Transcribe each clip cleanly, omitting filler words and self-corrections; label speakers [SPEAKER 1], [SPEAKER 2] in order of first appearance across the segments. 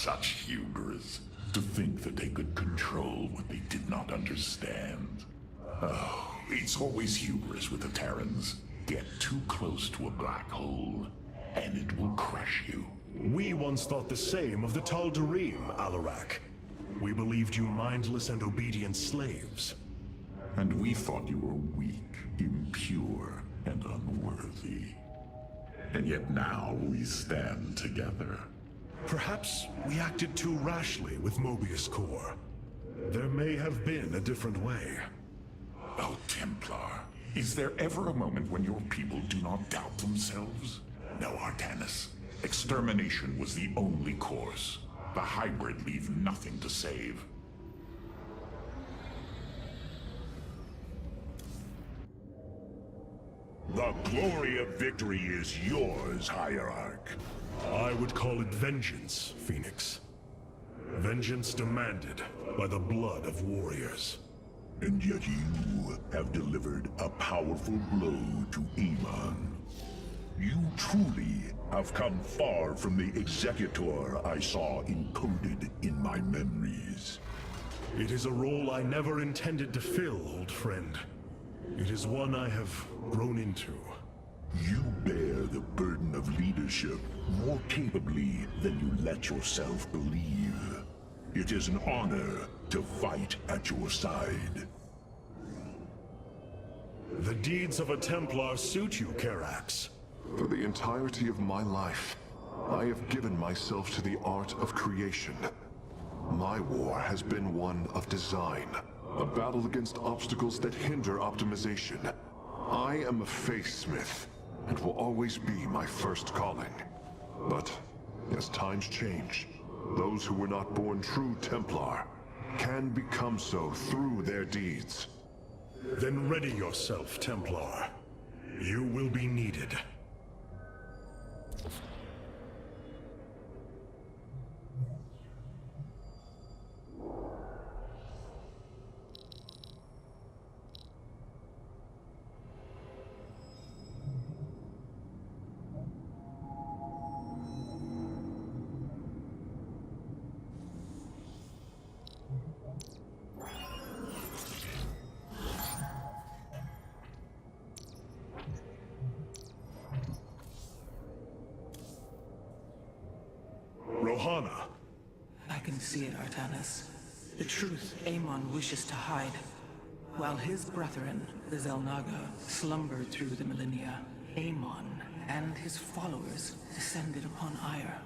[SPEAKER 1] Such hubris. To think that they could control what they did not understand. Oh, it's always hubris with the Terrans. Get too close to a black hole, and it will crush you.
[SPEAKER 2] We once thought the same of the Tal'Darim, Alarak. We believed you mindless and obedient slaves.
[SPEAKER 1] And we thought you were weak, impure, and unworthy. And yet now we stand together.
[SPEAKER 2] Perhaps we acted too rashly with Mobius Core. There may have been a different way.
[SPEAKER 1] Oh, Templar, is there ever a moment when your people do not doubt themselves? No, Artanis. Extermination was the only course. The hybrid leave nothing to save.
[SPEAKER 3] The glory of victory is yours, Hierarch.
[SPEAKER 2] I would call it vengeance, Phoenix. Vengeance demanded by the blood of warriors.
[SPEAKER 3] And yet you have delivered a powerful blow to Amon. You truly have come far from the Executor I saw encoded in my memories.
[SPEAKER 2] It is a role I never intended to fill, old friend. It is one I have grown into.
[SPEAKER 3] You bear the burden of leadership more capably than you let yourself believe. It is an honor to fight at your side.
[SPEAKER 2] The deeds of a Templar suit you, Karax.
[SPEAKER 4] For the entirety of my life, I have given myself to the art of creation. My war has been one of design, a battle against obstacles that hinder optimization. I am a faithsmith, and will always be my first calling. But as times change, those who were not born true Templar can become so through their deeds.
[SPEAKER 2] Then ready yourself, Templar. You will be needed. Rohana.
[SPEAKER 5] I can see it, Artanis. The truth Amon wishes to hide. While his brethren, the Xel'Naga, slumbered through the millennia, Amon and his followers descended upon Ire.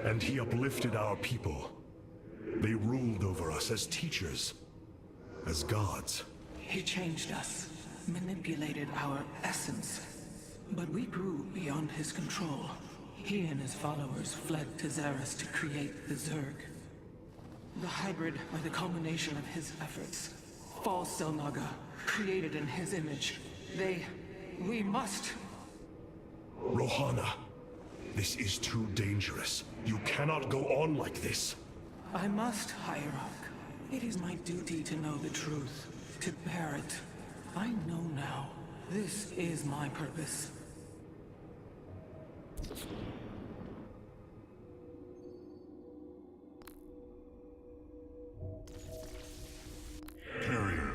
[SPEAKER 2] And he uplifted our people. They ruled over us as teachers, as gods.
[SPEAKER 5] He changed us, manipulated our essence. But we grew beyond his control. He and his followers fled to Xeris to create the Zerg. The hybrid are the culmination of his efforts. False Xel'Naga, created in his image. We must...
[SPEAKER 2] Rohana, this is too dangerous. You cannot go on like this.
[SPEAKER 5] I must, Hierarch. It is my duty to know the truth, to bear it. I know now. This is my purpose.
[SPEAKER 2] Carrier.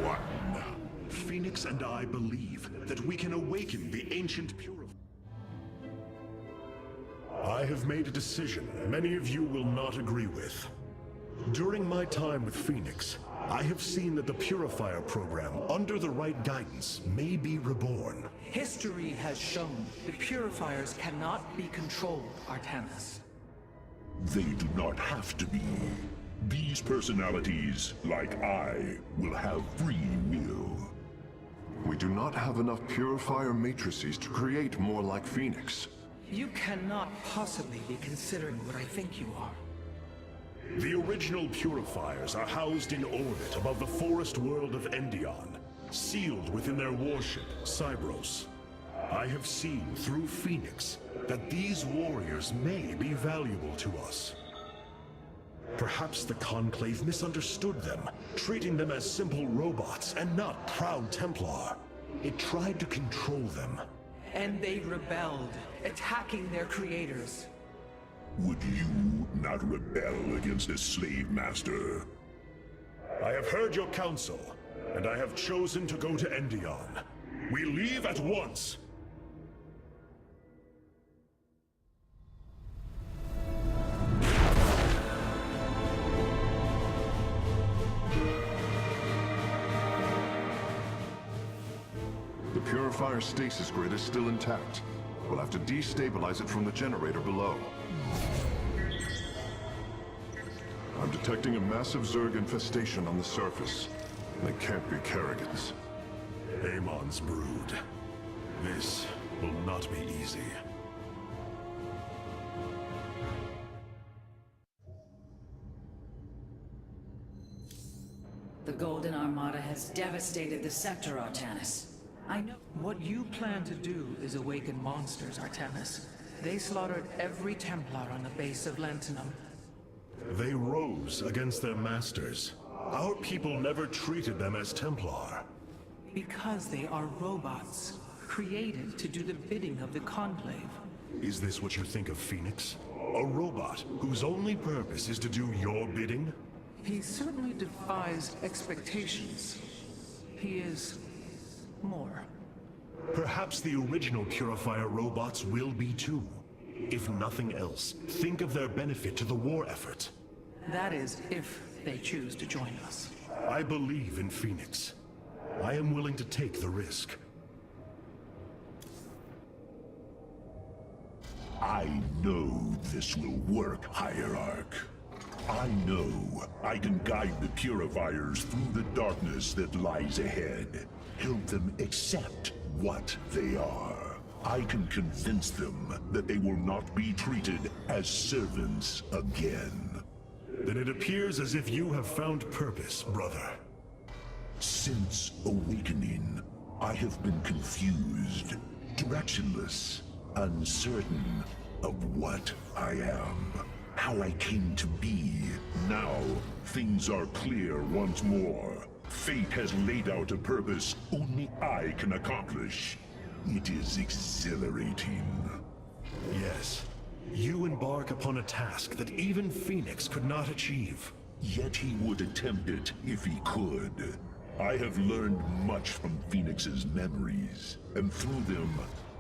[SPEAKER 1] What now?
[SPEAKER 2] Phoenix and I believe that we can awaken the ancient purifier. I have made a decision many of you will not agree with. During my time with Phoenix, I have seen that the Purifier program, under the right guidance, may be reborn.
[SPEAKER 5] History has shown the Purifiers cannot be controlled, Artanis.
[SPEAKER 3] They do not have to be. These personalities, like I, will have free will.
[SPEAKER 4] We do not have enough Purifier matrices to create more like Phoenix.
[SPEAKER 5] You cannot possibly be considering what I think you are.
[SPEAKER 2] The original purifiers are housed in orbit above the forest world of Endion, sealed within their warship, Cybros. I have seen through Phoenix that these warriors may be valuable to us. Perhaps the Conclave misunderstood them, treating them as simple robots and not proud Templar. It tried to control them.
[SPEAKER 5] And they rebelled, attacking their creators.
[SPEAKER 3] Would you not rebel against a slave master?
[SPEAKER 2] I have heard your counsel, and I have chosen to go to Endion. We leave at once!
[SPEAKER 4] The Purifier stasis grid is still intact. We'll have to destabilize it from the generator below. I'm detecting a massive Zerg infestation on the surface. They can't be Kerrigans.
[SPEAKER 2] Amon's brood. This will not be easy.
[SPEAKER 6] The Golden Armada has devastated the sector, Artanis. I know.
[SPEAKER 5] What you plan to do is awaken monsters, Artanis. They slaughtered every Templar on the base of Lantinum.
[SPEAKER 2] They rose against their masters. Our people never treated them as Templar.
[SPEAKER 5] Because they are robots, created to do the bidding of the Conclave.
[SPEAKER 2] Is this what you think of Phoenix? A robot whose only purpose is to do your bidding?
[SPEAKER 5] He certainly defies expectations. He is more.
[SPEAKER 2] Perhaps the original Purifier robots will be too. If nothing else, think of their benefit to the war effort.
[SPEAKER 5] That is, if they choose to join us.
[SPEAKER 2] I believe in Phoenix. I am willing to take the risk.
[SPEAKER 3] I know this will work, Hierarch. I know I can guide the Purifiers through the darkness that lies ahead. Help them accept what they are. I can convince them that they will not be treated as servants again.
[SPEAKER 2] Then it appears as if you have found purpose, brother.
[SPEAKER 3] Since awakening, I have been confused, directionless, uncertain of what I am, how I came to be. Now, things are clear once more. Fate has laid out a purpose only I can accomplish. It is exhilarating.
[SPEAKER 2] Yes, you embark upon a task that even Phoenix could not achieve.
[SPEAKER 3] Yet he would attempt it if he could. I have learned much from Phoenix's memories, and through them,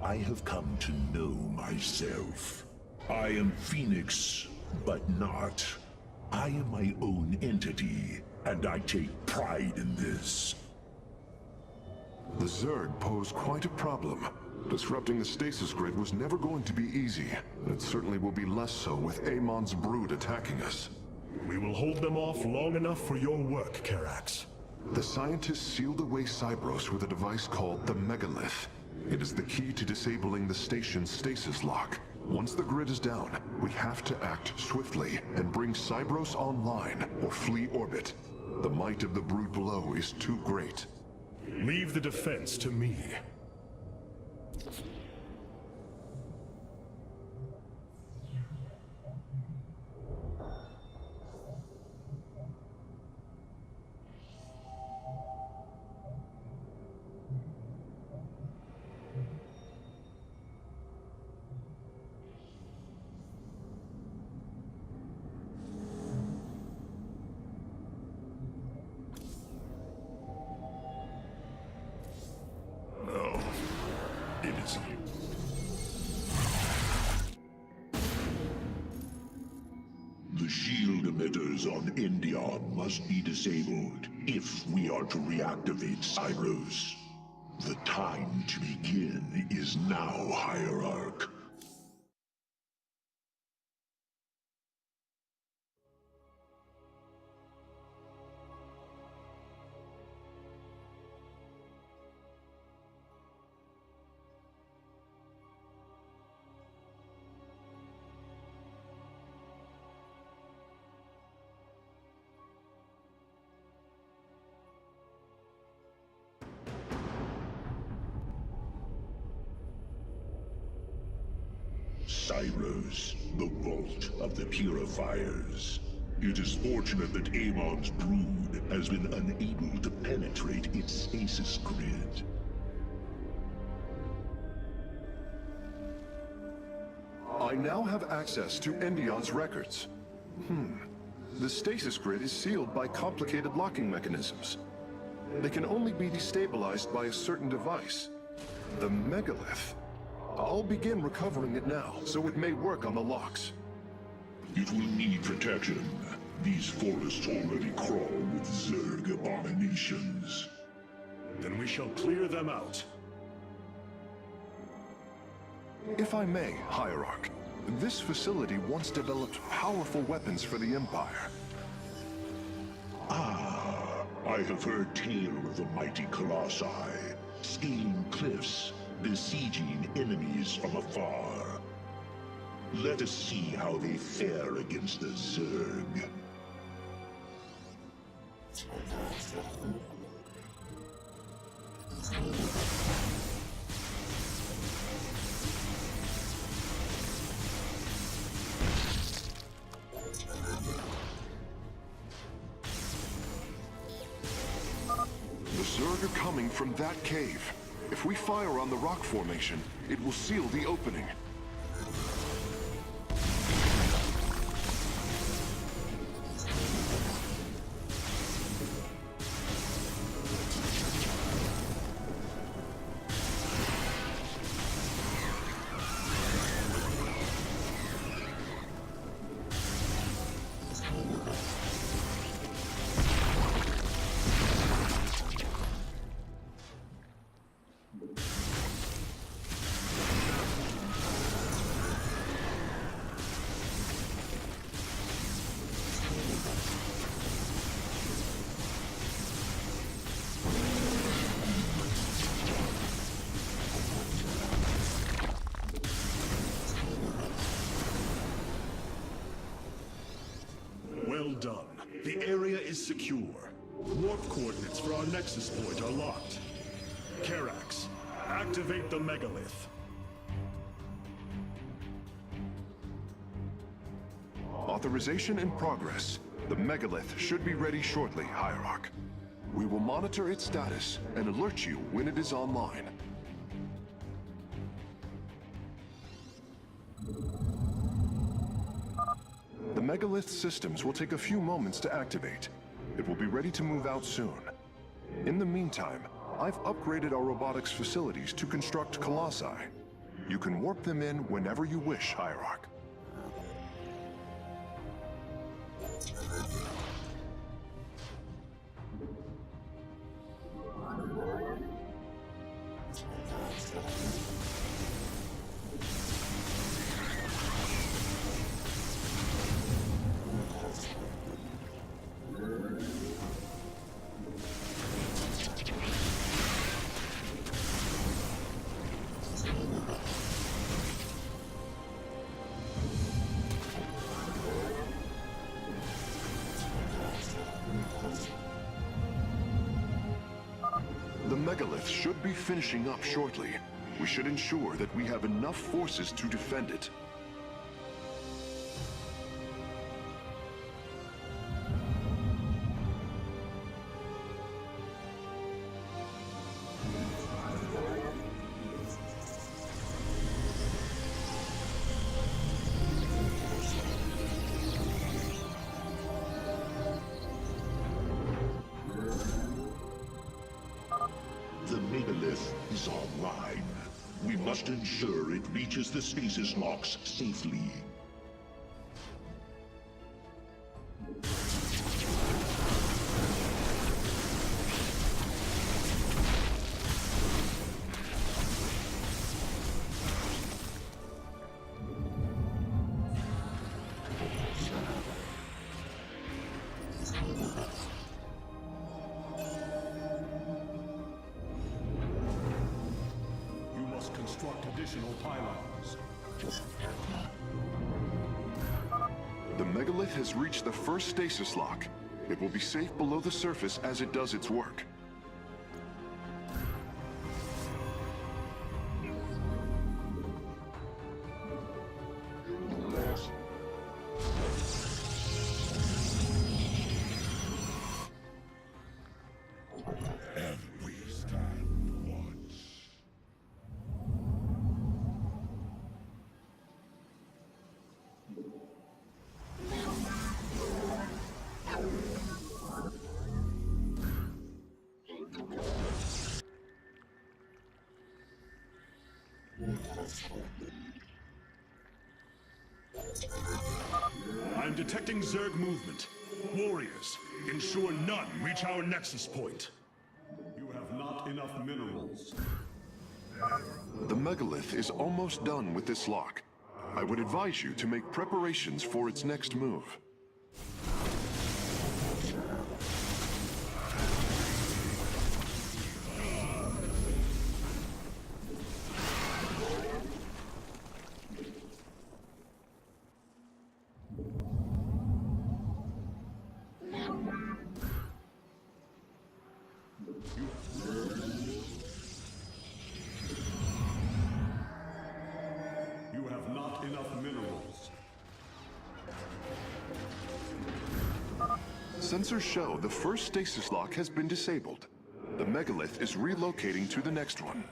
[SPEAKER 3] I have come to know myself. I am Phoenix, but not. I am my own entity, and I take pride in this.
[SPEAKER 4] The Zerg pose quite a problem. Disrupting the stasis grid was never going to be easy, and it certainly will be less so with Amon's brood attacking us.
[SPEAKER 2] We will hold them off long enough for your work, Karax.
[SPEAKER 4] The scientists sealed away Cybros with a device called the Megalith. It is the key to disabling the station's stasis lock. Once the grid is down, we have to act swiftly and bring Cybros online or flee orbit. The might of the brood below is too great.
[SPEAKER 2] Leave the defense to me.
[SPEAKER 1] No, it is you.
[SPEAKER 3] The shield emitters on Endion must be disabled if we are to reactivate Cybros. The time to begin is now, Hierarch. Cyrus, the vault of the purifiers. It is fortunate that Amon's brood has been unable to penetrate its stasis grid.
[SPEAKER 4] I now have access to Endion's records. The stasis grid is sealed by complicated locking mechanisms. They can only be destabilized by a certain device. The megalith. I'll begin recovering it now, so it may work on the locks.
[SPEAKER 3] It will need protection. These forests already crawl with Zerg abominations.
[SPEAKER 2] Then we shall clear them out.
[SPEAKER 4] If I may, Hierarch, this facility once developed powerful weapons for the Empire.
[SPEAKER 3] I have heard tale of the mighty Colossi, scaling cliffs, besieging enemies from afar. Let us see how they fare against the Zerg.
[SPEAKER 4] The Zerg are coming from that cave. If we fire on the rock formation, it will seal the opening.
[SPEAKER 2] Well done. The area is secure. Warp coordinates for our Nexus point are locked. Karax, activate the megalith.
[SPEAKER 4] Authorization in progress. The megalith should be ready shortly, Hierarch. We will monitor its status and alert you when it is online. The megalith systems will take a few moments to activate. It will be ready to move out soon. In the meantime, I've upgraded our robotics facilities to construct colossi. You can warp them in whenever you wish, Hierarch. The megalith should be finishing up shortly. We should ensure that we have enough forces to defend it.
[SPEAKER 3] The megalith is online. We must ensure it reaches the stasis locks safely.
[SPEAKER 2] Construct additional pylons.
[SPEAKER 4] The megalith has reached the first stasis lock. It will be safe below the surface as it does its work.
[SPEAKER 2] I'm detecting Zerg movement. Warriors, ensure none reach our nexus point.
[SPEAKER 7] You have not enough minerals.
[SPEAKER 4] The megalith is almost done with this lock. I would advise you to make preparations for its next move.
[SPEAKER 7] You have not enough minerals.
[SPEAKER 4] Sensors show the first stasis lock has been disabled. The megalith is relocating to the next one.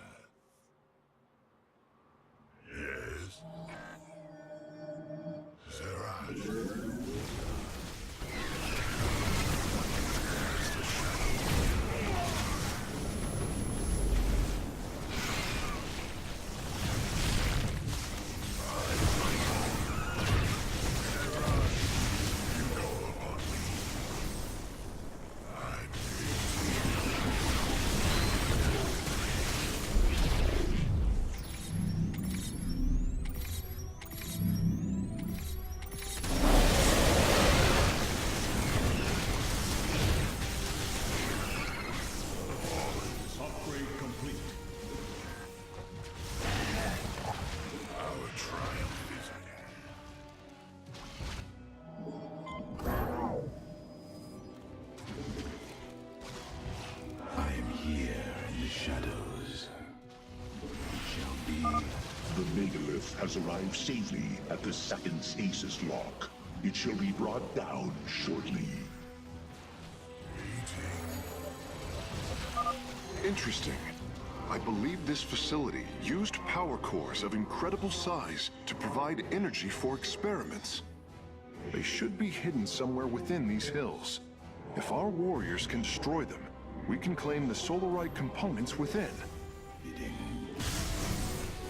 [SPEAKER 3] Yes. Zeraj.
[SPEAKER 7] Upgrade complete.
[SPEAKER 3] Our triumph is near.
[SPEAKER 8] I am here in the shadows. It shall be.
[SPEAKER 3] The megalith has arrived safely at the second stasis lock. It shall be brought down shortly.
[SPEAKER 4] Interesting. I believe this facility used power cores of incredible size to provide energy for experiments. They should be hidden somewhere within these hills. If our warriors can destroy them, we can claim the solarite components within.
[SPEAKER 8] Bidding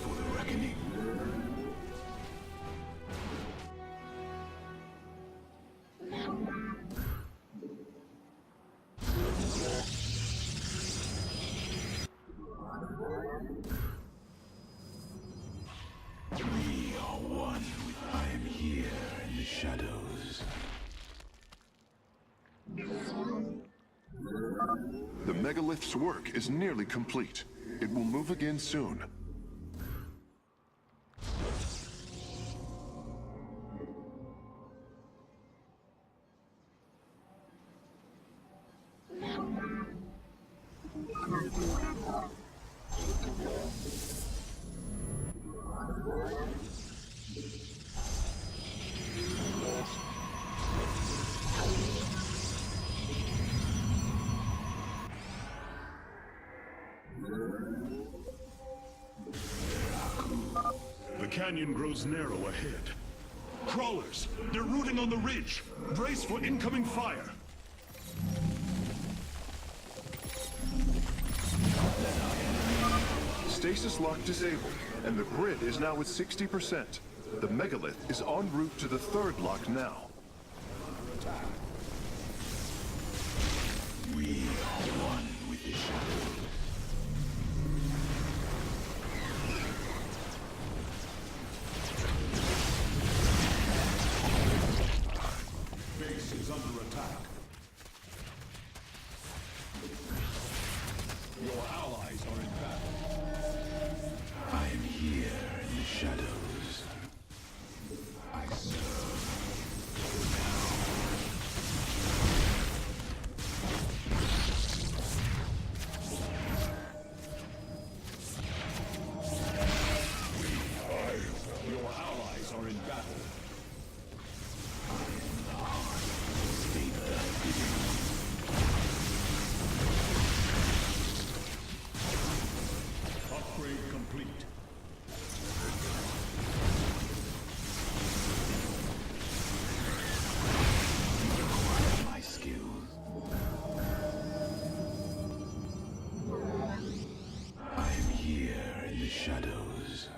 [SPEAKER 8] for the reckoning. We are one with I am here in the shadows.
[SPEAKER 4] The megalith's work is nearly complete. It will move again soon.
[SPEAKER 2] The canyon grows narrow ahead. Crawlers! They're rooting on the ridge! Brace for incoming fire! Stasis lock disabled, and the grid is now at 60%. The megalith is en route to the third lock now.
[SPEAKER 8] We are one with the shadows.
[SPEAKER 7] Base is under attack. Your allies are in battle.
[SPEAKER 8] I am here in the shadows. I serve
[SPEAKER 7] Your allies are in battle. Upgrade complete.
[SPEAKER 8] my skills. I am here in the shadows.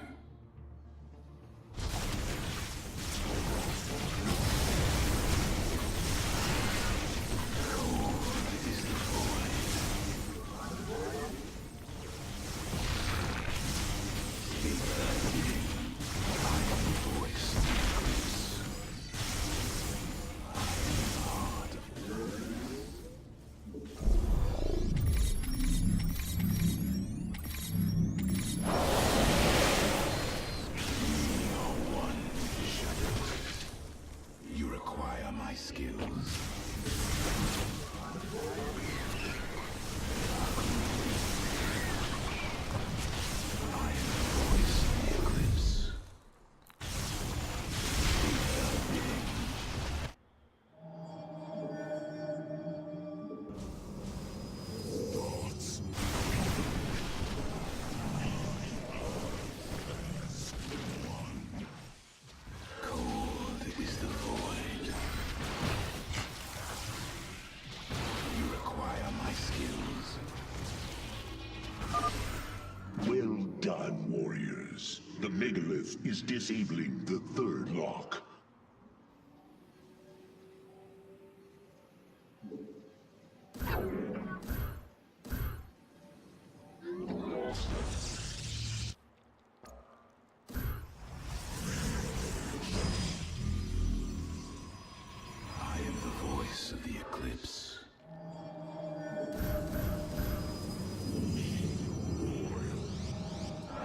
[SPEAKER 3] megalith is disabling the third lock.
[SPEAKER 8] I am the voice of the eclipse.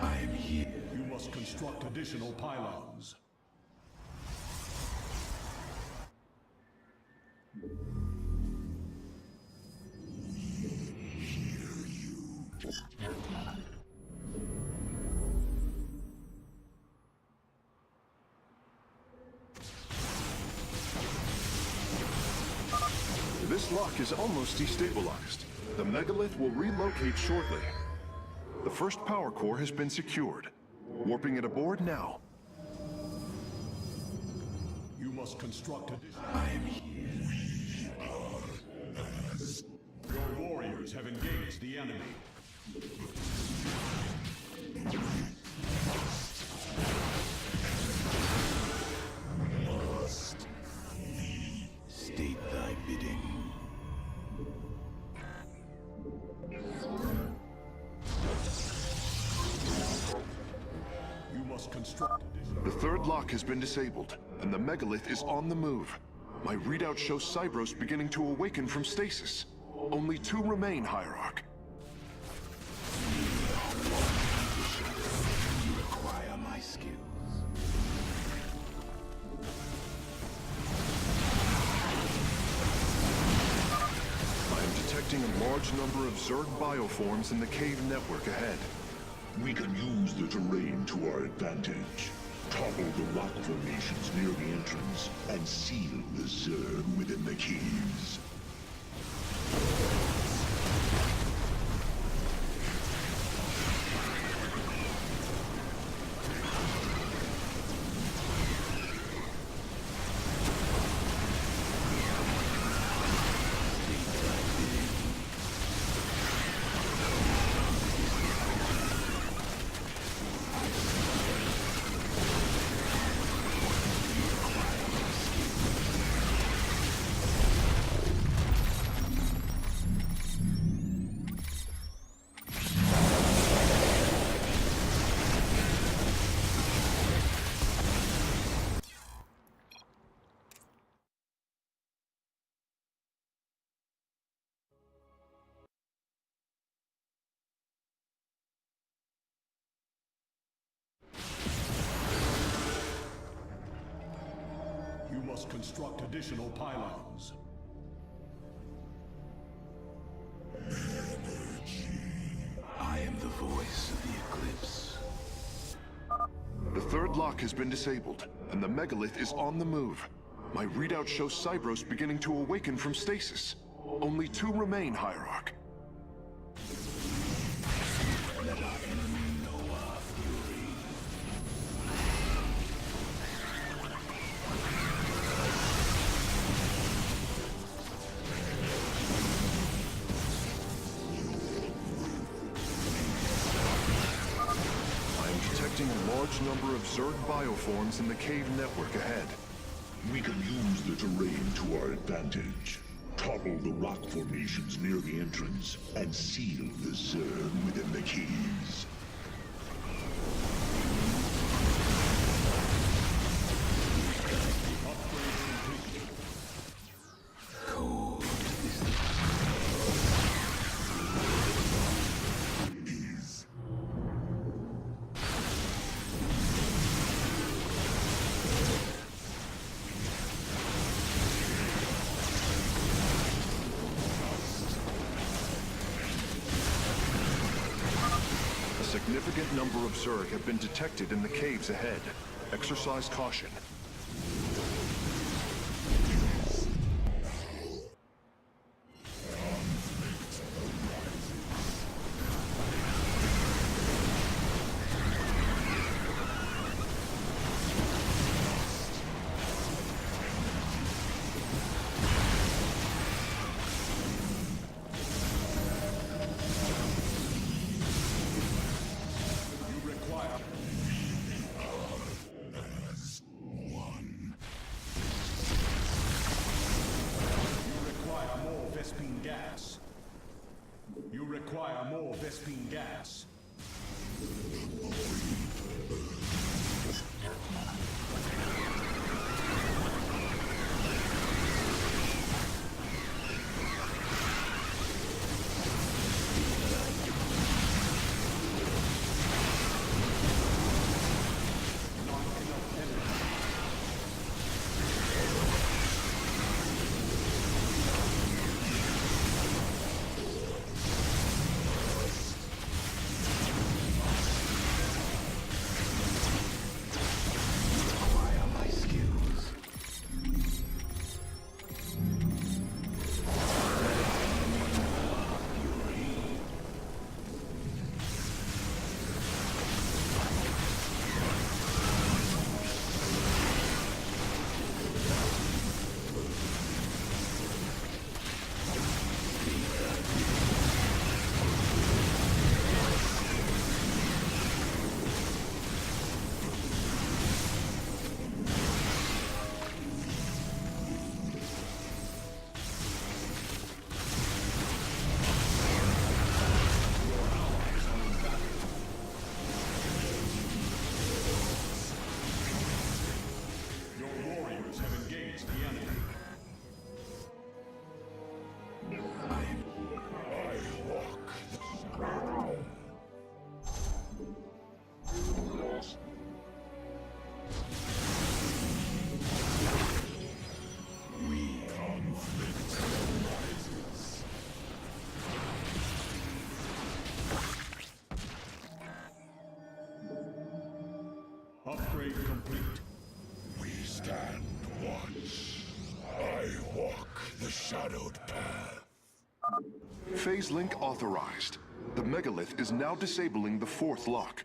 [SPEAKER 8] I am here.
[SPEAKER 7] You must construct additional pylons.
[SPEAKER 4] This lock is almost destabilized. The megalith will relocate shortly. The first power core has been secured. Warping it aboard now.
[SPEAKER 7] You must construct additional...
[SPEAKER 8] I am here.
[SPEAKER 7] Your warriors have engaged the enemy.
[SPEAKER 8] State thy bidding.
[SPEAKER 7] You must construct additional...
[SPEAKER 4] The third lock has been disabled, and the megalith is on the move. My readout shows Cybros beginning to awaken from stasis. Only 2 remain, Hierarch.
[SPEAKER 8] You require my skills.
[SPEAKER 4] I am detecting a large number of Zerg bioforms in the cave network ahead.
[SPEAKER 3] We can use the terrain to our advantage. Topple the rock formations near the entrance and seal the Zerg within the caves.
[SPEAKER 7] You must construct additional pylons.
[SPEAKER 8] I am the voice of the eclipse.
[SPEAKER 4] The third lock has been disabled, and the megalith is on the move. My readout shows Cybros beginning to awaken from stasis. Only 2 remain, Hierarch.
[SPEAKER 8] Let our enemy know our fury.
[SPEAKER 4] I am detecting a large number of Zerg bioforms in the cave network ahead.
[SPEAKER 3] We can use the terrain to our advantage. Topple the rock formations near the entrance and seal the Zerg within the caves.
[SPEAKER 8] Cold is the
[SPEAKER 4] A significant number of Zerg have been detected in the caves ahead. Exercise caution.
[SPEAKER 7] Vespine gas. Upgrade complete.
[SPEAKER 3] We stand watch. I walk the shadowed path.
[SPEAKER 4] Phase link authorized. The megalith is now disabling the fourth lock.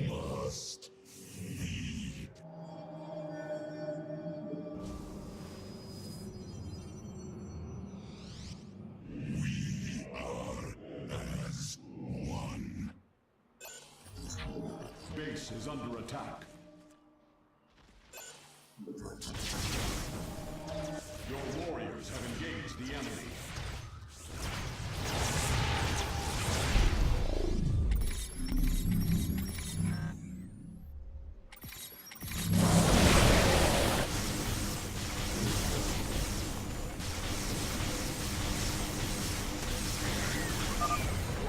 [SPEAKER 3] Must lead. We are as one.
[SPEAKER 7] Base is under attack. Your warriors have engaged the enemy.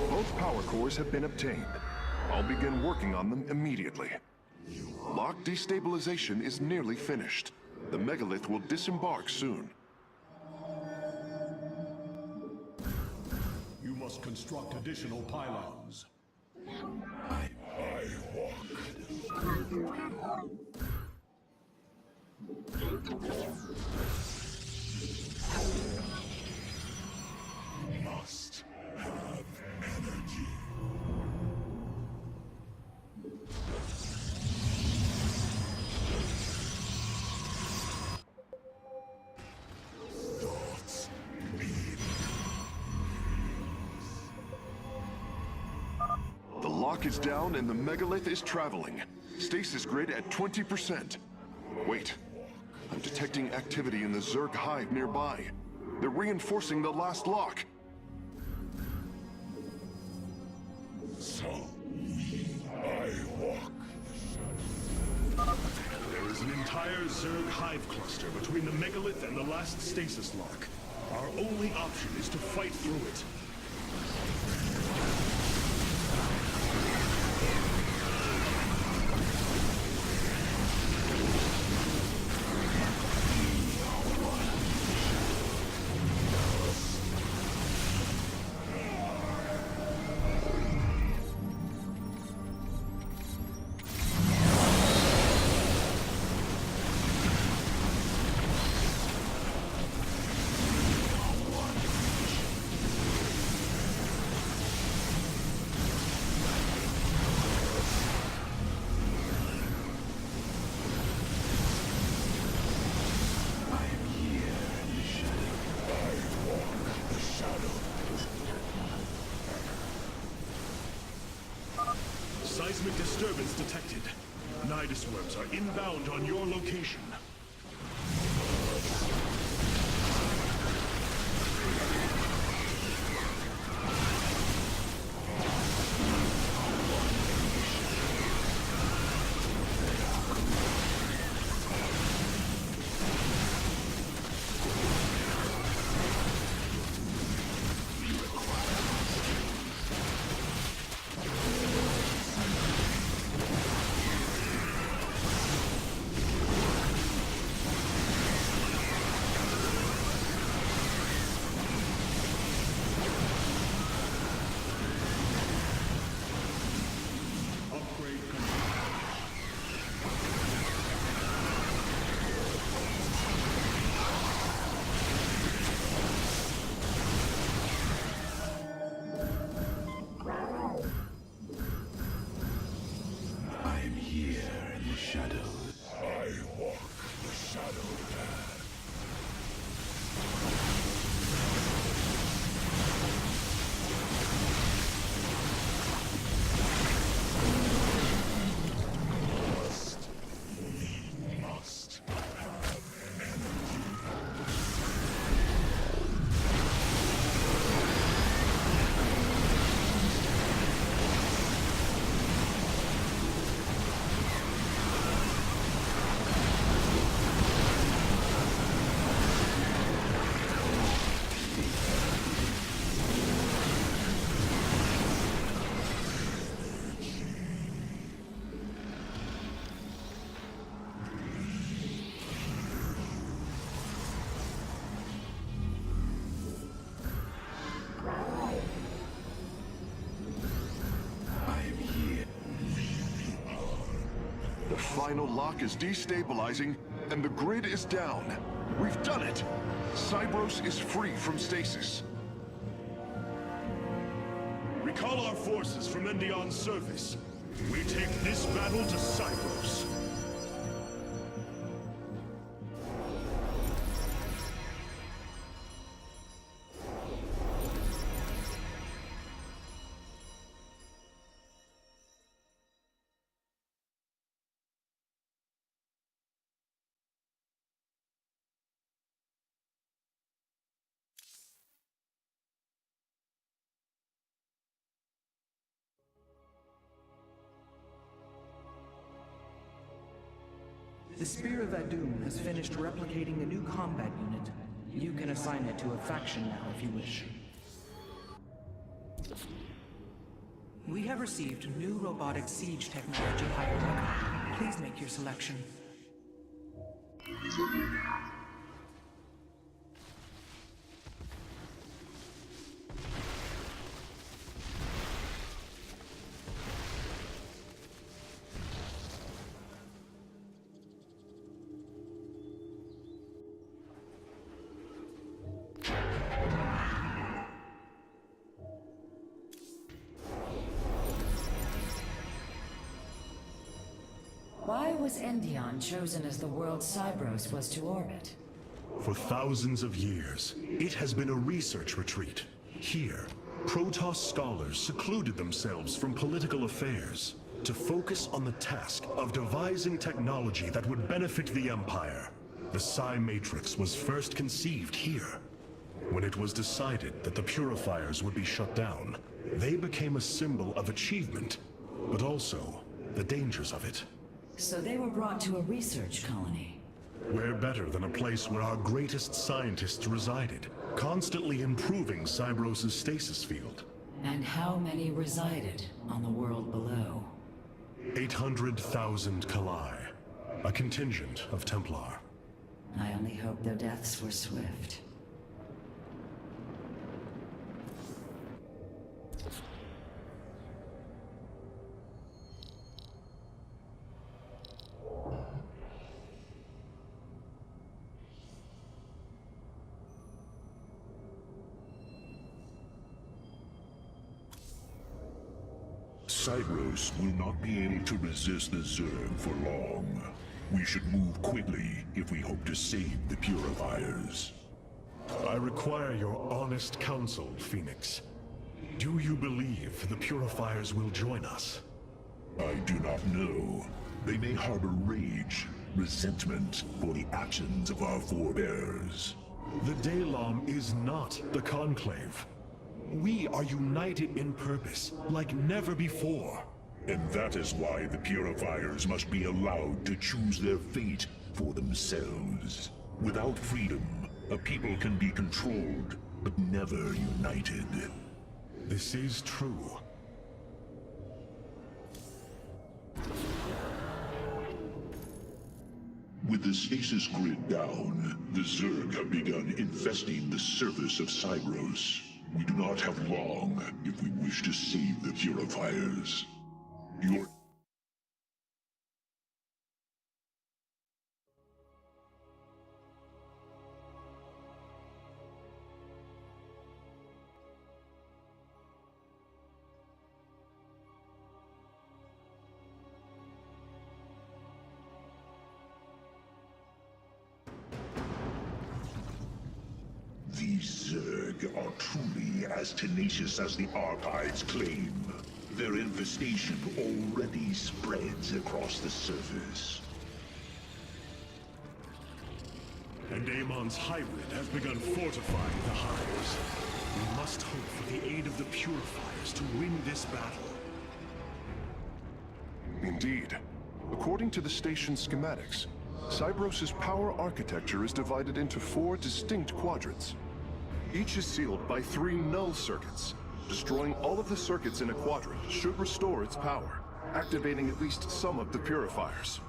[SPEAKER 4] Both power cores have been obtained. I'll begin working on them immediately. Lock destabilization is nearly finished. The megalith will disembark soon.
[SPEAKER 7] You must construct additional pylons.
[SPEAKER 3] I walk. Must have energy. Thoughts lead.
[SPEAKER 4] The lock is down and the megalith is traveling. Stasis grid at 20%. Wait, I'm detecting activity in the Zerg hive nearby. They're reinforcing the last lock.
[SPEAKER 3] So I walk.
[SPEAKER 2] There is an entire Zerg hive cluster between the megalith and the last stasis lock. Our only option is to fight through it. Seismic disturbance detected. Nidus worms are inbound on your location.
[SPEAKER 4] final lock is destabilizing, and the grid is down. We've done it! Cybros is free from stasis.
[SPEAKER 2] Recall our forces from Endion's surface. We take this battle to Cybros.
[SPEAKER 9] The Spear of Adum has finished replicating a new combat unit. You can assign it to a faction now if you wish. We have received new robotic siege technology higher. Please make your selection.
[SPEAKER 6] Why was Endion chosen as the world Cybros was to orbit?
[SPEAKER 2] For thousands of years, it has been a research retreat. Here, protoss scholars secluded themselves from political affairs to focus on the task of devising technology that would benefit the Empire. The Psi Matrix was first conceived here. When it was decided that the purifiers would be shut down, they became a symbol of achievement, but also the dangers of it.
[SPEAKER 6] So they were brought to a research colony.
[SPEAKER 2] Where better than a place where our greatest scientists resided, constantly improving Cybros' stasis field.
[SPEAKER 6] And how many resided on the world below?
[SPEAKER 2] 800,000 Kalai, a contingent of Templar.
[SPEAKER 6] I only hope their deaths were swift.
[SPEAKER 3] Cybros will not be able to resist the Zerg for long. We should move quickly if we hope to save the Purifiers.
[SPEAKER 2] I require your honest counsel, Phoenix. Do you believe the Purifiers will join us?
[SPEAKER 3] I do not know. They may harbor rage, resentment for the actions of our forebears.
[SPEAKER 2] The Daylom is not the Conclave. We are united in purpose, like never before.
[SPEAKER 3] And that is why the Purifiers must be allowed to choose their fate for themselves. Without freedom, a people can be controlled, but never united.
[SPEAKER 2] This is true.
[SPEAKER 3] With the stasis grid down, the Zerg have begun infesting the surface of Cybros. We do not have long if we wish to save the Purifiers. Your... These Zerg are truly as tenacious as the Archives claim. Their infestation already spreads across the surface.
[SPEAKER 2] And Amon's hybrid has begun fortifying the hives. We must hope for the aid of the Purifiers to win this battle.
[SPEAKER 4] Indeed. According to the station's schematics, Cybros' power architecture is divided into 4 distinct quadrants. Each is sealed by 3 null circuits. Destroying all of the circuits in a quadrant should restore its power, activating at least some of the purifiers.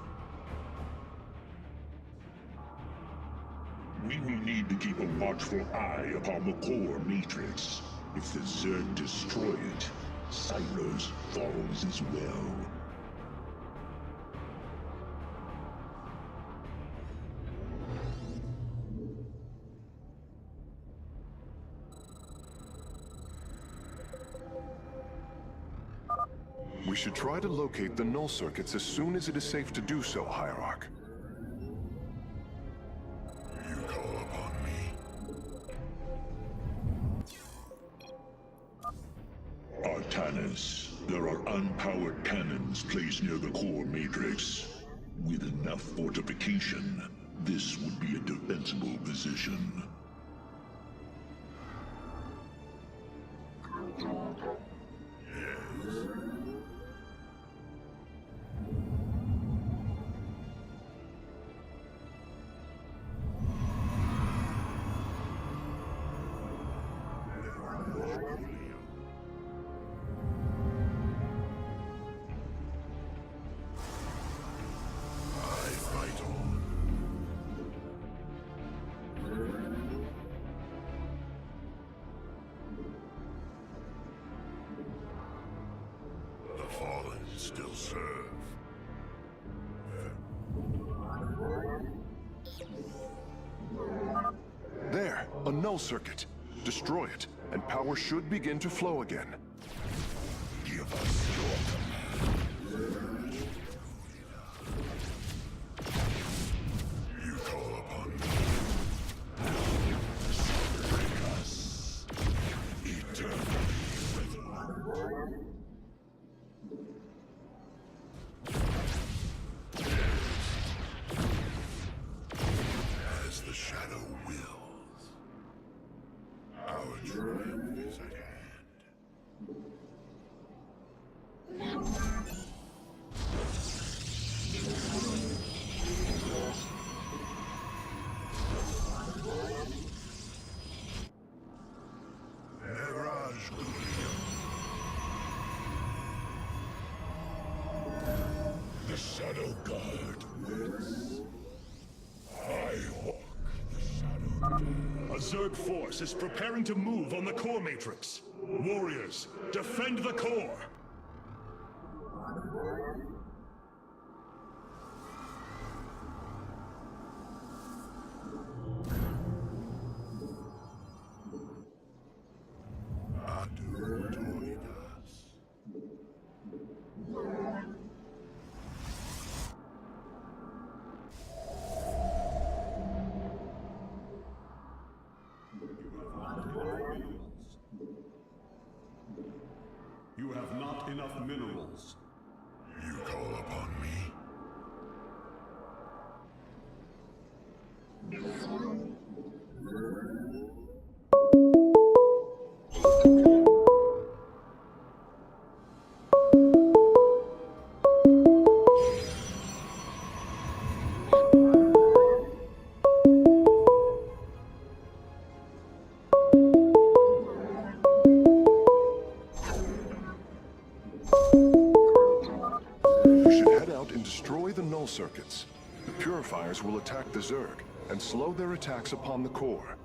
[SPEAKER 3] We will need to keep a watchful eye upon the core matrix. If the Zerg destroy it, Cybros falls as well.
[SPEAKER 4] should try to locate the null circuits as soon as it is safe to do so, Hierarch.
[SPEAKER 3] You call upon me. Artanis, there are unpowered cannons placed near the core matrix. With enough fortification, this would be a defensible position. Still serve.
[SPEAKER 4] There, a null circuit. Destroy it, and power should begin to flow again.
[SPEAKER 3] Give us your command. You call upon me. Bring us eternally with as the shadow wills. Our triumph is at hand. The Shadow Guard waits. I walk the shadow.
[SPEAKER 2] A Zerg force is preparing to move on the core matrix. Warriors, defend the core!
[SPEAKER 7] You have not enough minerals.
[SPEAKER 3] You call upon me?
[SPEAKER 4] You should head out and destroy the null circuits. The purifiers will attack the Zerg and slow their attacks upon the core.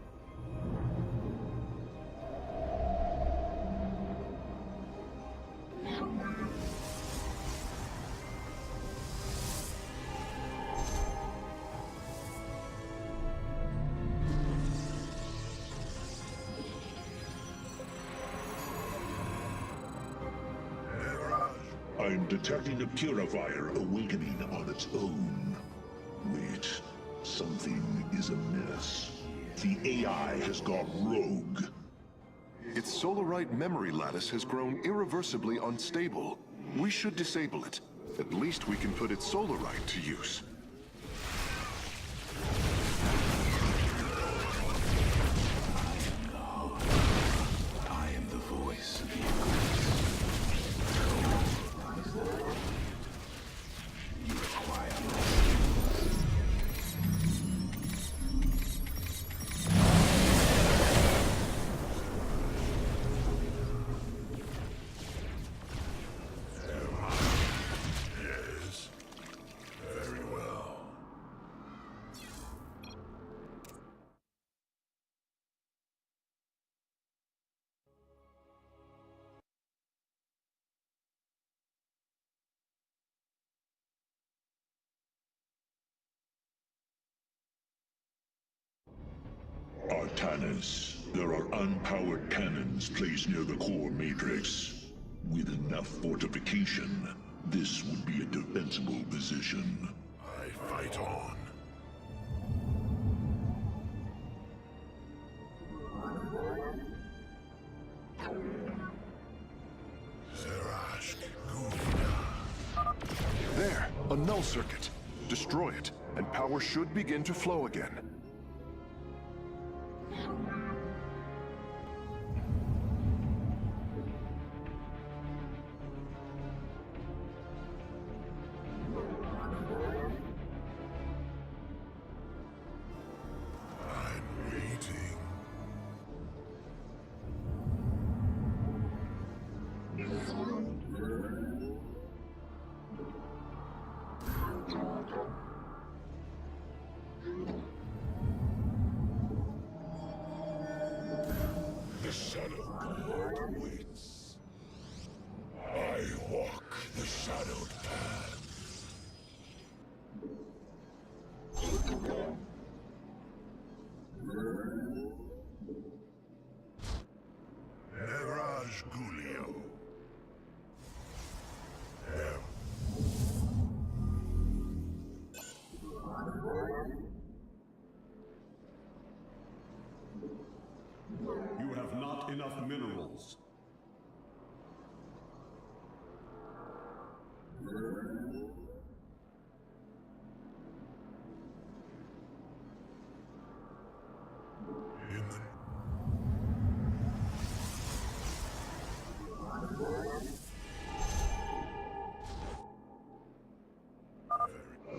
[SPEAKER 3] I'm detecting a purifier awakening on its own. Wait, something is amiss. The AI has gone rogue.
[SPEAKER 4] Its Solarite memory lattice has grown irreversibly unstable. We should disable it. At least we can put its Solarite to use.
[SPEAKER 8] I am the voice of you. You require
[SPEAKER 3] Yes. Very well. Artanis, there are unpowered cannons placed near the core matrix. With enough fortification, this would be a defensible position.
[SPEAKER 2] I fight on.
[SPEAKER 4] There, a null circuit. Destroy it, and power should begin to flow again.
[SPEAKER 2] I'm waiting.
[SPEAKER 3] The Shadow God waits. I walk the shadowed path.
[SPEAKER 2] Mirage Gulio.
[SPEAKER 7] You have not enough minerals.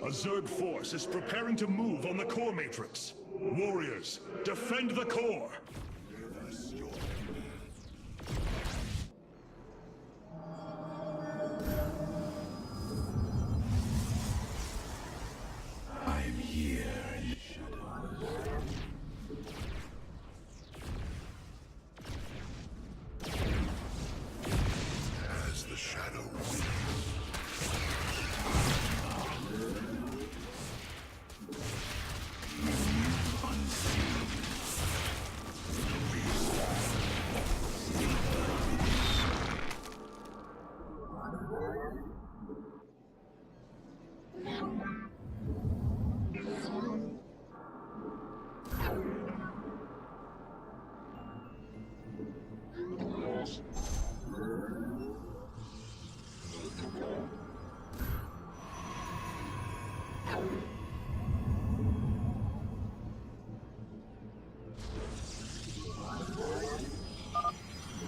[SPEAKER 2] A Zerg force is preparing to move on the core matrix. Warriors, defend the core!
[SPEAKER 8] I am here in the shadows.
[SPEAKER 2] As the shadow wins.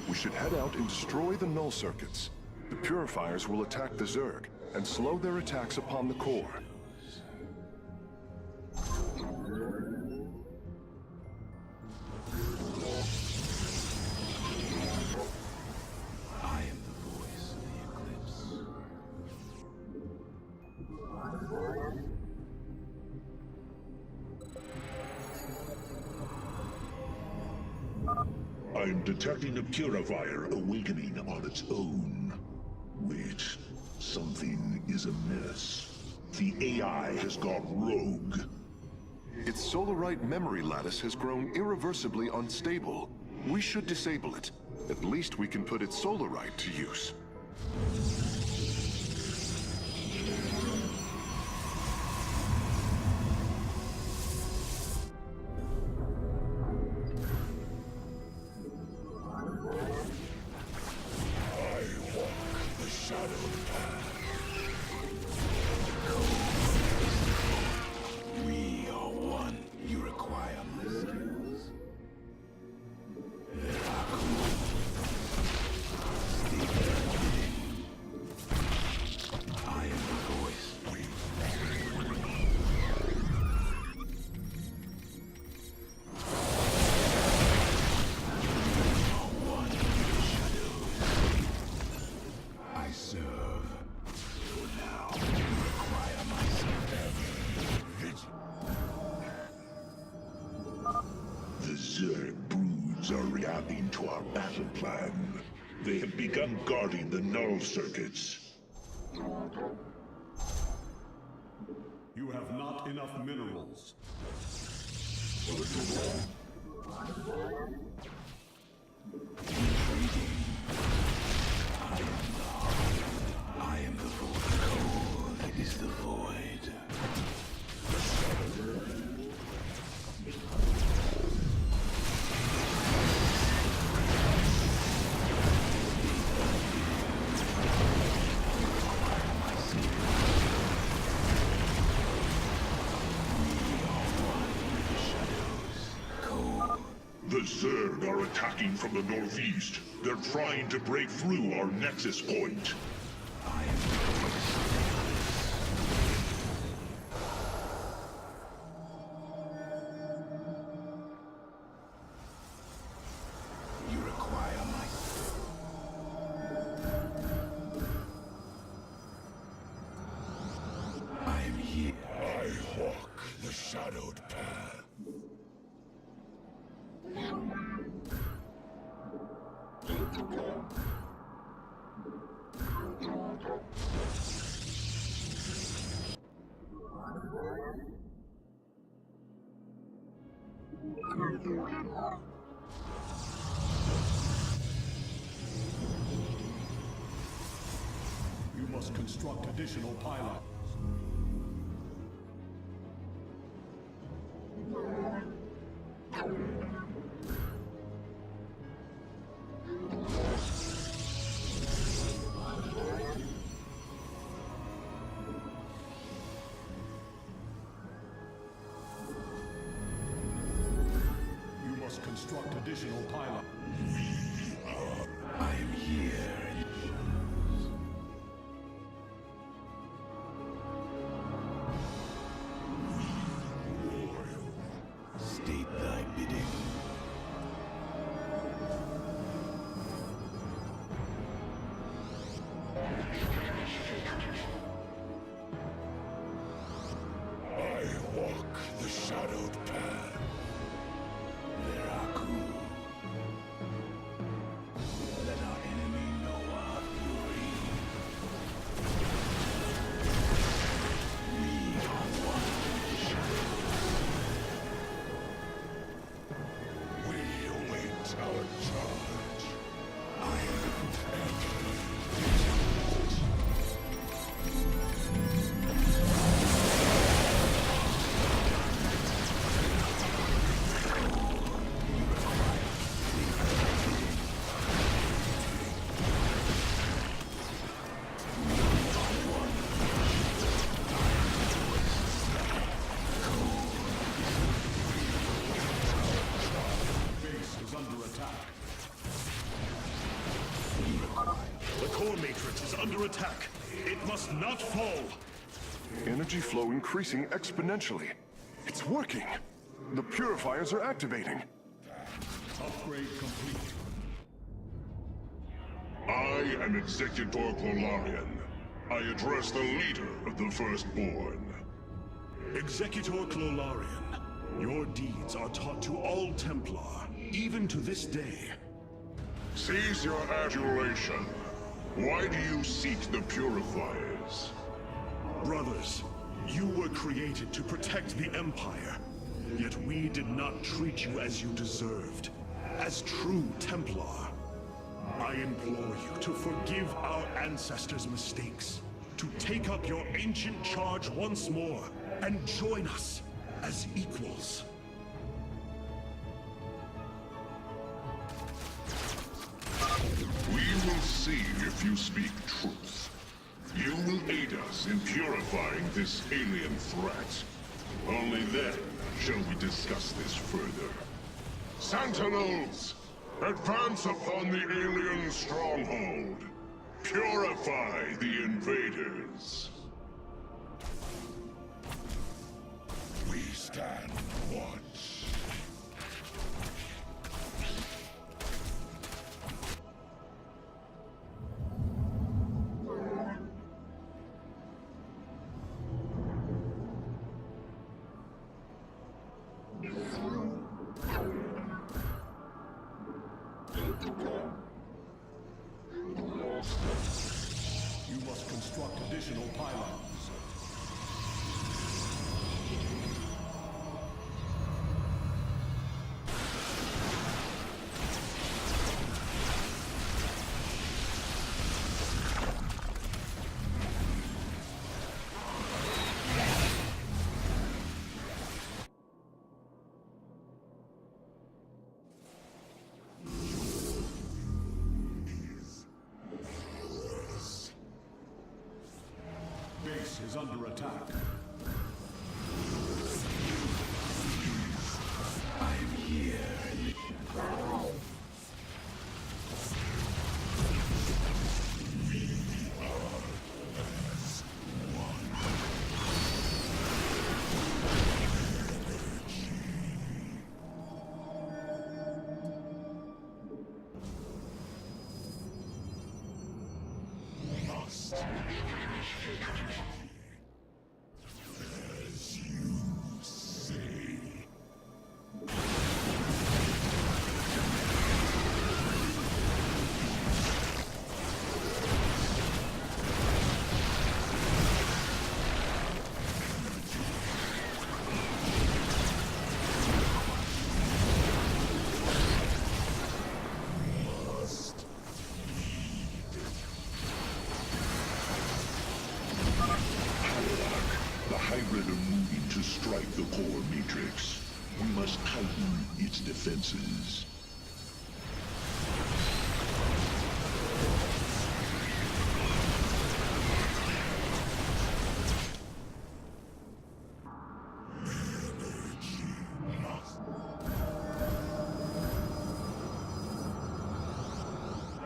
[SPEAKER 4] We should head out and destroy the null circuits. The purifiers will attack the Zerg and slow their attacks upon the core.
[SPEAKER 8] I am the voice of the eclipse.
[SPEAKER 3] I'm detecting a purifier awakening on its own. Wait, something is amiss. The AI has gone rogue.
[SPEAKER 4] Its Solarite memory lattice has grown irreversibly unstable. We should disable it. At least we can put its Solarite to use.
[SPEAKER 8] We are one. You require my skills. I am the voice. One in the shadows. I serve. So now you require my service.
[SPEAKER 3] The Zerg broods are reacting to our battle plan. They have begun guarding the null circuits.
[SPEAKER 7] You have not enough minerals.
[SPEAKER 8] I am
[SPEAKER 3] The Zerg are attacking from the northeast. They're trying to break through our nexus point.
[SPEAKER 8] You require my... I am here.
[SPEAKER 3] I walk the shadowed path.
[SPEAKER 7] You must construct additional pylons. You must construct additional pylons.
[SPEAKER 8] I am here. State thy bidding.
[SPEAKER 3] I walk the shadowed path.
[SPEAKER 8] Veraku. Let our enemy know our fury. We are one.
[SPEAKER 3] We await our charge. I
[SPEAKER 7] Base is under attack.
[SPEAKER 2] The core matrix is under attack. It must not fall.
[SPEAKER 4] Energy flow increasing exponentially. It's working. The purifiers are activating.
[SPEAKER 7] Upgrade complete.
[SPEAKER 3] I am Executor Clolarian. I address the leader of the Firstborn.
[SPEAKER 2] Executor Clolarian, your deeds are taught to all Templar, even to this day.
[SPEAKER 3] Cease your adulation. Why do you seek the Purifiers?
[SPEAKER 2] Brothers, you were created to protect the Empire. Yet we did not treat you as you deserved. As true Templar. I implore you to forgive our ancestors' mistakes. To take up your ancient charge once more and join us as equals.
[SPEAKER 3] We will see if you speak truth. You will aid us in purifying this alien threat. Only then shall we discuss this further. Sentinels! Advance upon the alien stronghold. Purify the invaders. We stand watch.
[SPEAKER 7] You must construct additional pylons. Base is under attack.
[SPEAKER 8] I am here in the shadows.
[SPEAKER 3] As you say. The hybrid are moving to strike the core matrix. We must tighten its defenses.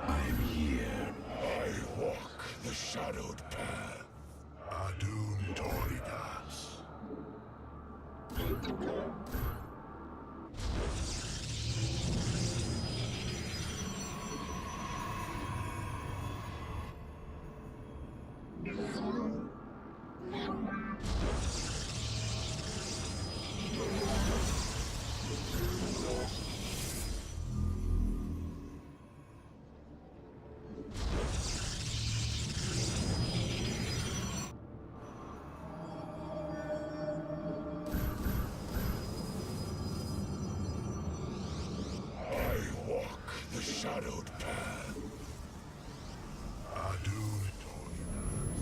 [SPEAKER 8] I'm here.
[SPEAKER 3] I walk the shadowed path. Adun Toridas. I walk the shadowed path. Adun Toridas.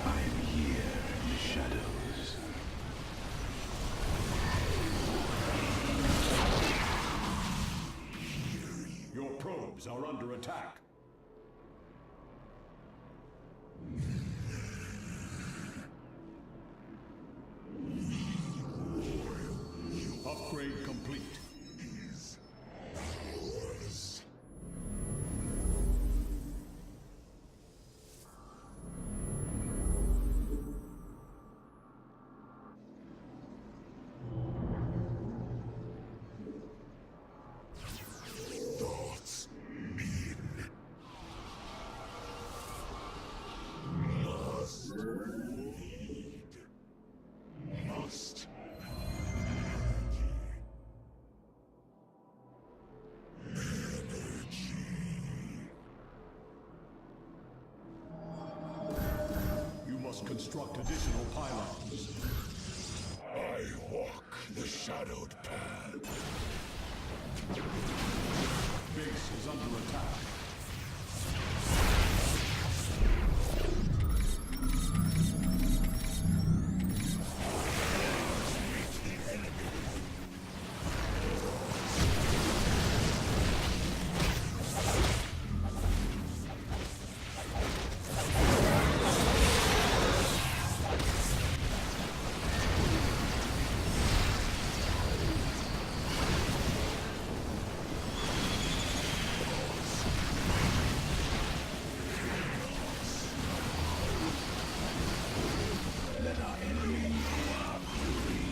[SPEAKER 8] I'm here in the shadows.
[SPEAKER 7] Your probes are under attack. Upgrade complete.
[SPEAKER 3] Thoughts in. Must lead. Must.
[SPEAKER 7] You must construct additional pylons.
[SPEAKER 3] I walk the shadowed path.
[SPEAKER 7] Base is under attack.
[SPEAKER 8] Let our enemy know our fury.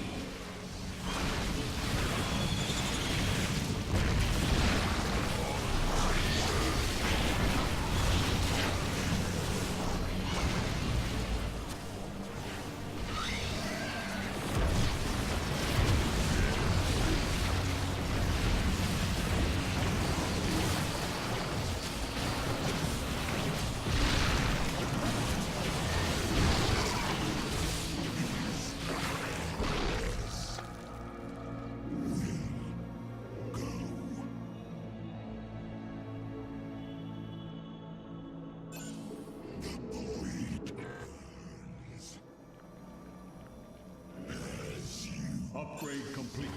[SPEAKER 7] Upgrade complete.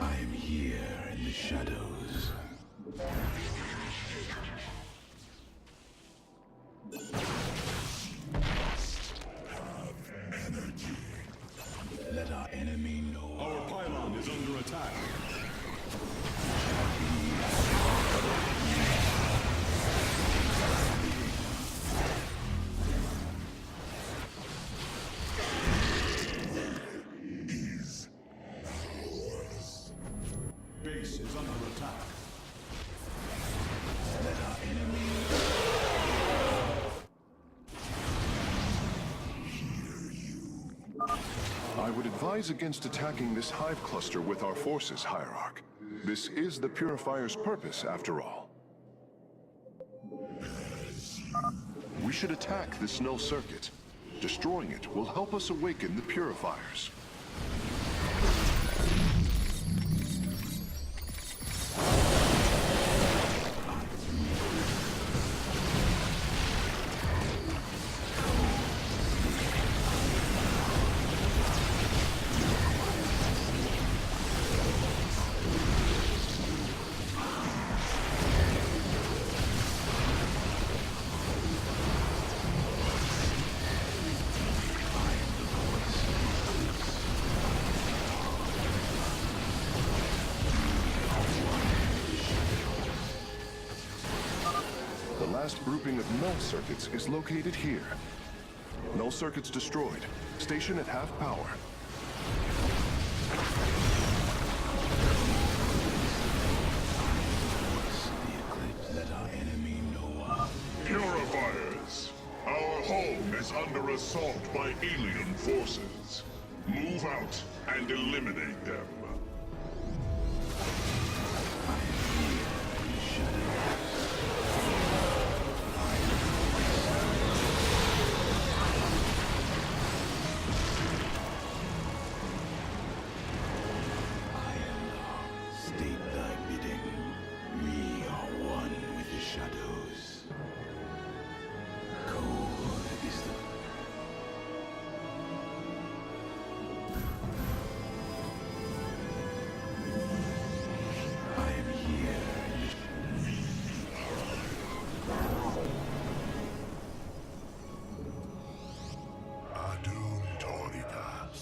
[SPEAKER 8] I'm here in the shadows. Let our enemy know.
[SPEAKER 7] Our pylon is under attack. Base is under attack.
[SPEAKER 8] Let our enemy
[SPEAKER 4] I would advise against attacking this hive cluster with our forces, Hierarch. This is the Purifier's purpose, after all. We should attack this null circuit. Destroying it will help us awaken the Purifiers. The last grouping of null circuits is located here. Null circuits destroyed. Station at half power.
[SPEAKER 8] let our enemy know.
[SPEAKER 3] Purifiers! Our home is under assault by alien forces. Move out and eliminate them.
[SPEAKER 8] State thy bidding. We are one with the shadows. Cold is the... I am here.
[SPEAKER 3] Adun Toritas.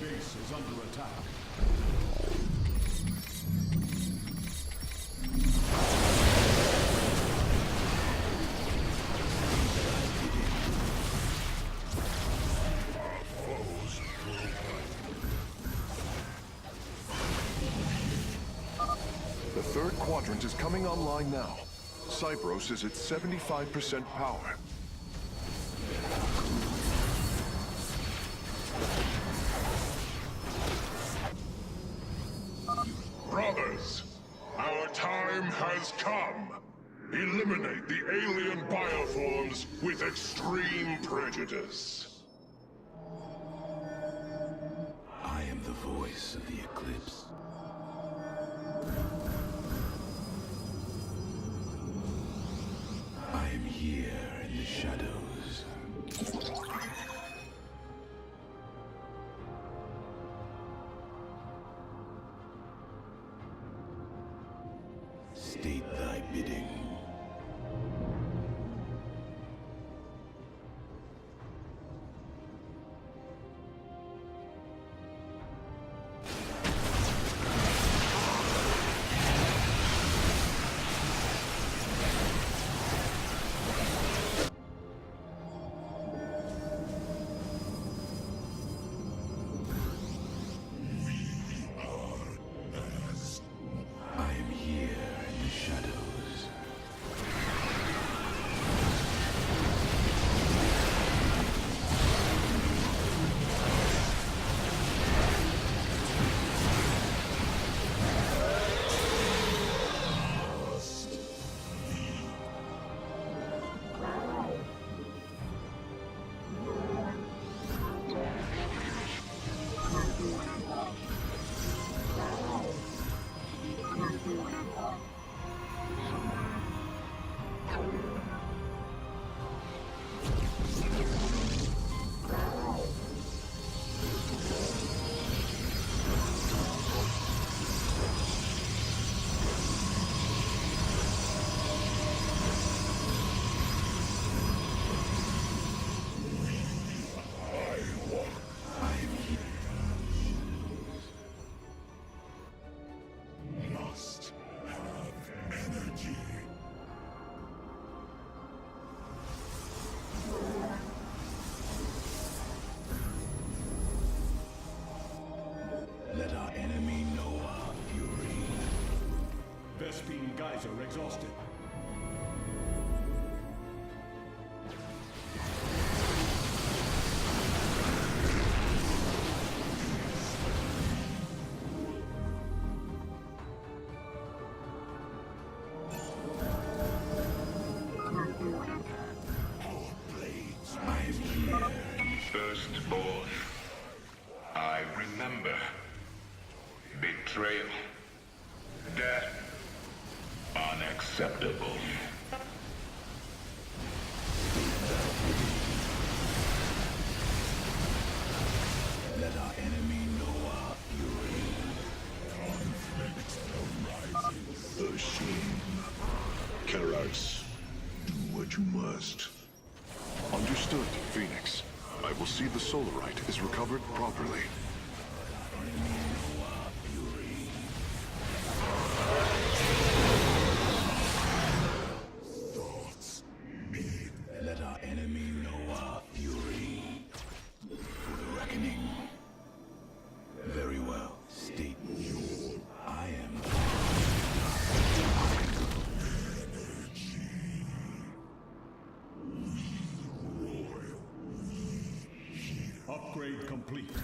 [SPEAKER 7] Base is under attack.
[SPEAKER 4] The third quadrant is coming online now. Cypros is at 75% power.
[SPEAKER 3] Brothers, our time has come. Eliminate the alien bioforms with extreme prejudice.
[SPEAKER 8] I am the voice of the eclipse. I am here in the shadows. State thy bidding. I am here in the shadows.
[SPEAKER 7] geyser exhausted.
[SPEAKER 1] Firstborn, I remember. Betrayal. Death. Unacceptable.
[SPEAKER 8] Let our enemy know our fury.
[SPEAKER 3] A shame. Karax, do what you must.
[SPEAKER 4] Understood, Phoenix. I will see the Solarite is recovered properly.
[SPEAKER 8] Let our enemy know our fury. For the reckoning. Very well. State you. I am.
[SPEAKER 7] Upgrade complete.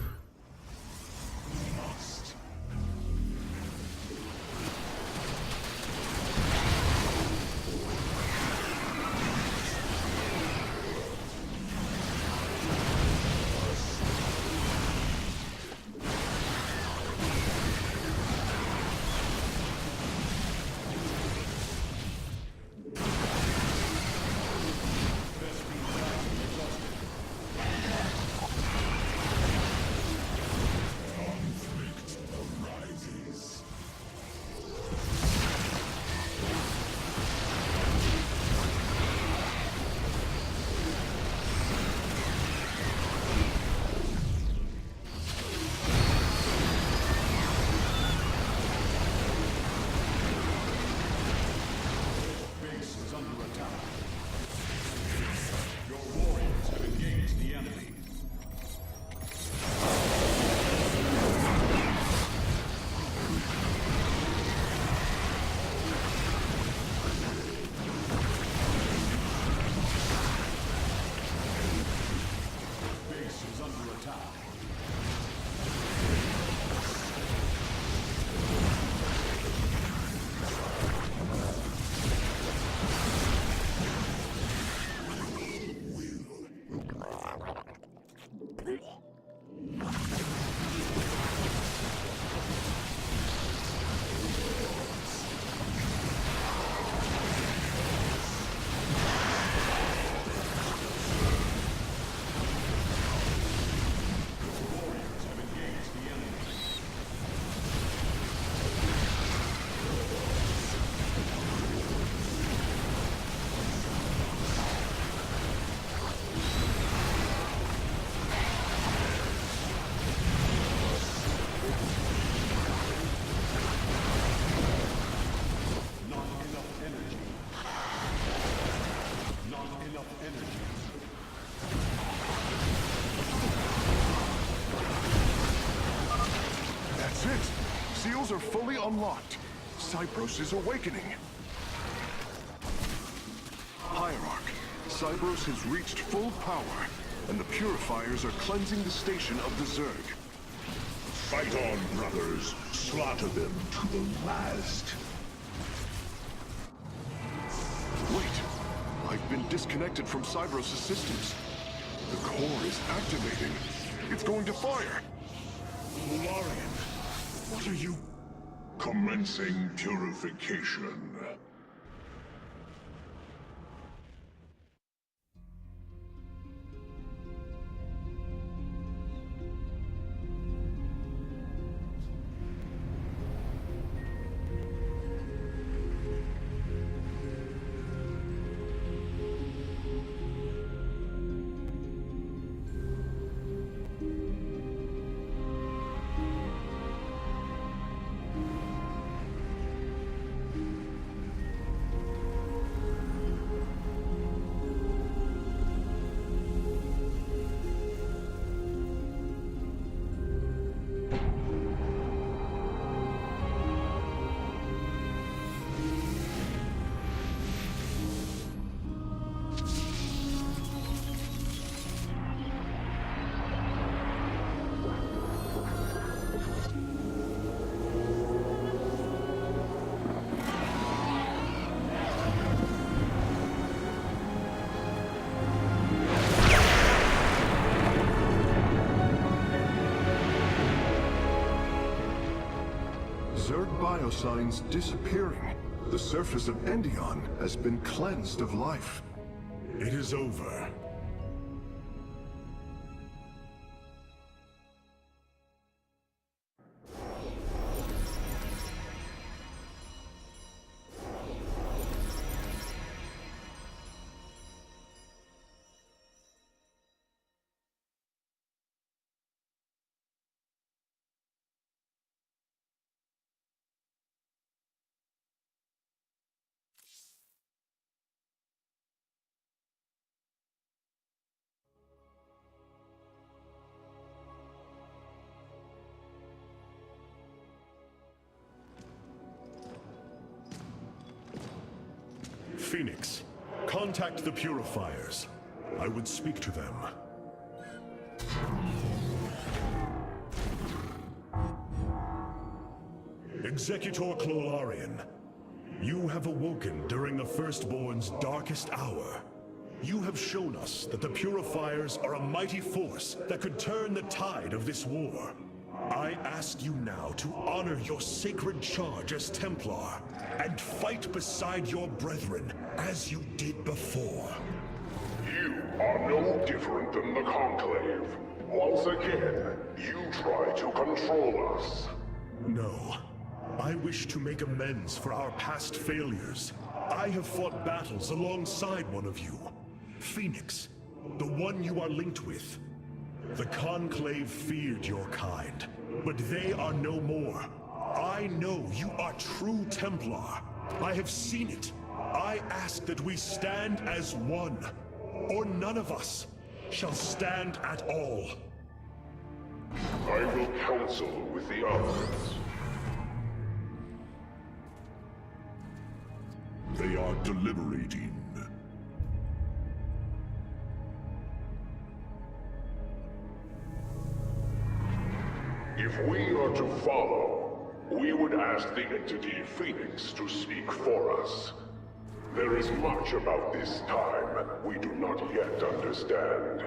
[SPEAKER 4] That's it! Seals are fully unlocked. Cybros is awakening. Hierarch, Cybros has reached full power, and the purifiers are cleansing the station of the Zerg.
[SPEAKER 3] Fight on, brothers. Slaughter them to the last.
[SPEAKER 4] Wait! I've been disconnected from Cybros' systems. The core is activating. It's going to fire!
[SPEAKER 3] Larian, what are you... Commencing purification.
[SPEAKER 4] Zerg biosigns disappearing. The surface of Endion has been cleansed of life.
[SPEAKER 2] It is over. Phoenix, contact the Purifiers. I would speak to them. Executor Clolarian, you have awoken during the Firstborn's darkest hour. You have shown us that the Purifiers are a mighty force that could turn the tide of this war. I ask you now to honor your sacred charge as Templar and fight beside your brethren as you did before.
[SPEAKER 3] You are no different than the Conclave. Once again, you try to control us.
[SPEAKER 2] No. I wish to make amends for our past failures. I have fought battles alongside one of you. Phoenix, the one you are linked with. The Conclave feared your kind, but they are no more. I know you are true Templar. I have seen it. I ask that we stand as one, or none of us shall stand at all.
[SPEAKER 3] I will counsel with the others. They are deliberating. If we are to follow, we would ask the entity Phoenix to speak for us. There is much about this time we do not yet understand.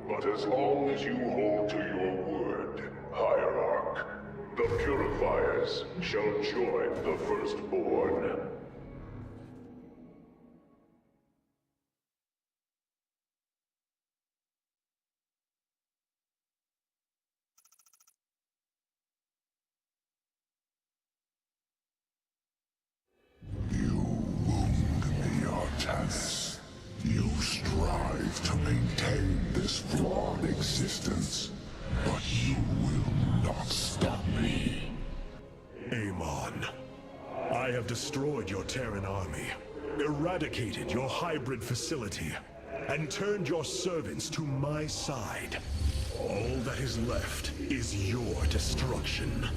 [SPEAKER 3] But as long as you hold to your word, Hierarch, the Purifiers shall join the Firstborn.
[SPEAKER 1] You strive to maintain this flawed existence, but you will not stop me.
[SPEAKER 2] Amon, I have destroyed your Terran army, eradicated your hybrid facility, and turned your servants to my side. All that is left is your destruction.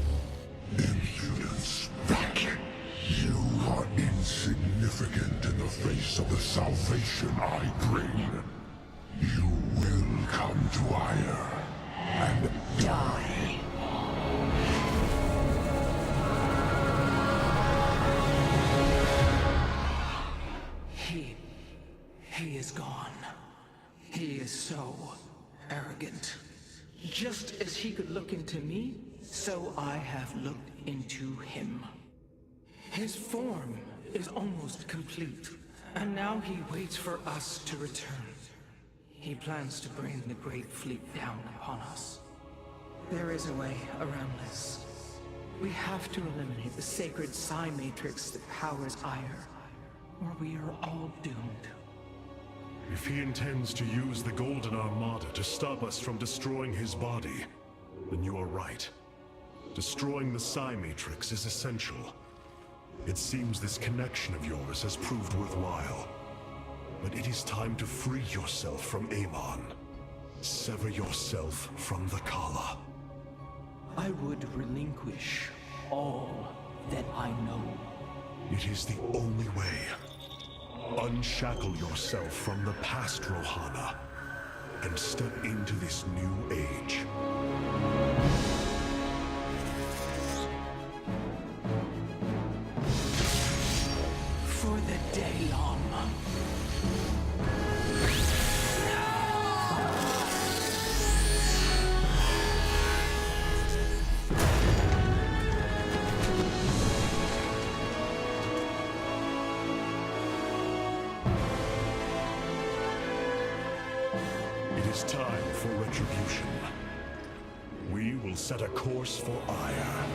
[SPEAKER 1] Impudence, vacuum. You are insignificant in the face of the salvation I bring. You will come to Ire and die.
[SPEAKER 5] He is gone. He is so arrogant. Just as he could look into me, so I have looked into him. His form is almost complete, and now he waits for us to return. He plans to bring the Great Fleet down upon us. There is a way around this. We have to eliminate the sacred psi matrix that powers Ire, or we are all doomed.
[SPEAKER 2] If he intends to use the Golden Armada to stop us from destroying his body, then you are right. Destroying the psi matrix is essential. It seems this connection of yours has proved worthwhile. But it is time to free yourself from Amon. Sever yourself from the Kala.
[SPEAKER 9] I would relinquish all that I know.
[SPEAKER 2] It is the only way. Unshackle yourself from the past, Rohana, and step into this new age.
[SPEAKER 5] For the Daylon.
[SPEAKER 2] retribution. We will set a course for ire.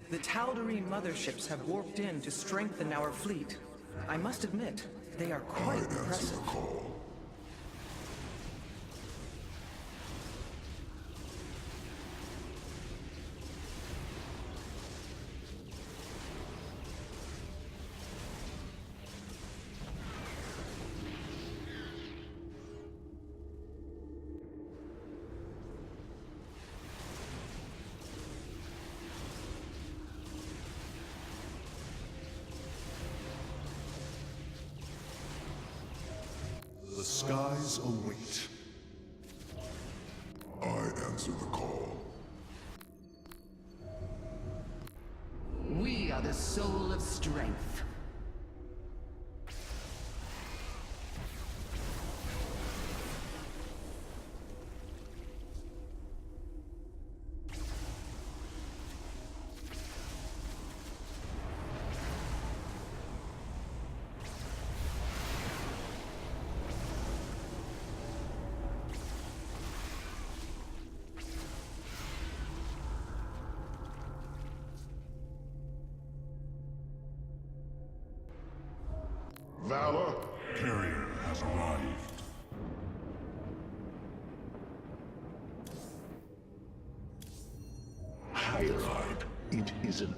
[SPEAKER 9] The Tal'Darim motherships have warped in to strengthen our fleet. I must admit, they are quite impressive.
[SPEAKER 4] The skies await. I answer the call.
[SPEAKER 10] We are the soul of strength.
[SPEAKER 3] Valor?
[SPEAKER 8] Carrier has arrived.
[SPEAKER 3] Hierarch, it isn't.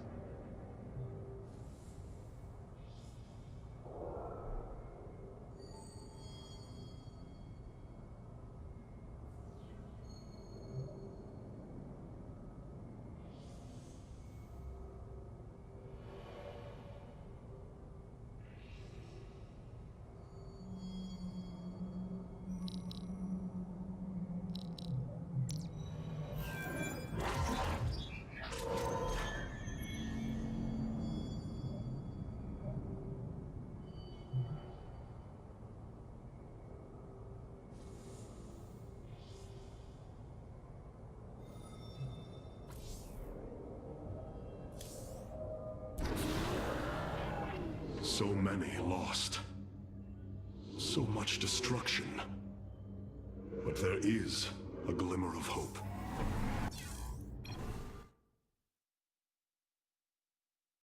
[SPEAKER 2] So many lost. So much destruction. But there is a glimmer of hope.